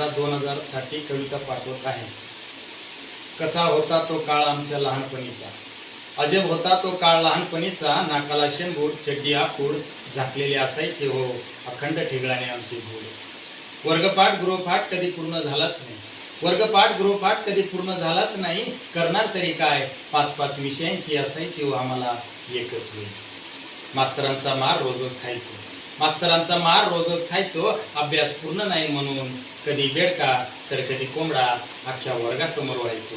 15/2000 साठी कविता पाठवत आहे। कसा होता तो काळ आमच्या लहानपणीचा, अजब होता तो काळ लहानपणीचा। नाकाला शेंबूड, चड्डी आखूड, झाकलेले असायचे हो अखंड ठिगळाने आमचे गोड। वर्गपाठ गृहपाठ कधी पूर्ण झालाच नाही, वर्गपाठ गृहपाठ कधी पूर्ण झालाच नाही। करणार तरी काय, 5-5 विषयांची असायची हो आम्हाला एकच वेळ। मास्तरांचा मार रोजच खायचो, मास्तरांचा मार रोजच खायचो। अभ्यास पूर्ण नाही म्हणून कधी बेडका तर कधी कोंबडा अख्ख्या वर्गासमोर व्हायचो।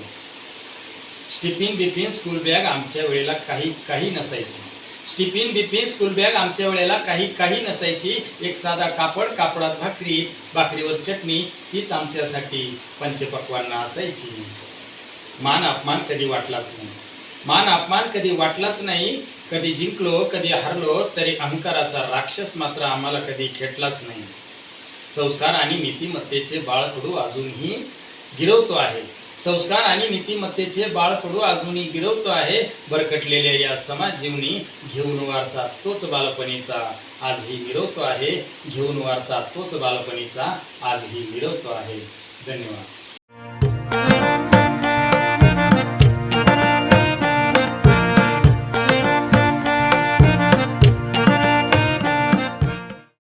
स्टिफिन बिफिन स्कूल बॅग आमच्या वेळेला काही नसायची, स्टिफिन बिफिन स्कूल बॅग आमच्या वेळेला काही नसायची। एक साधा कापड, कापडात भाकरी, भाकरीवर चटणी, तीच आमच्यासाठी पंचपक्वान्न असायची। मान अपमान कधी वाटलाच नाही, मान अपमान कधी वाटलाच नाही। कधी जिंकलो कधी हारलो तरी अहंकाराचा राक्षस मात्र आम्हाला कधी खेटलाच नाही। संस्कार आणि नीतिमत्तेचे बाळकडू अजूनही गिरवतो आहे, संस्कार आणि नीतिमत्तेचे बाळकडू अजूनही गिरवतो आहे। भरकटलेल्या या समाज जीवनी घेऊन वारसा तोच बालपणीचा आजही मिरवतो आहे, घेऊन वारसा तोच बालपणीचा आजही मिरवतो आहे। धन्यवाद।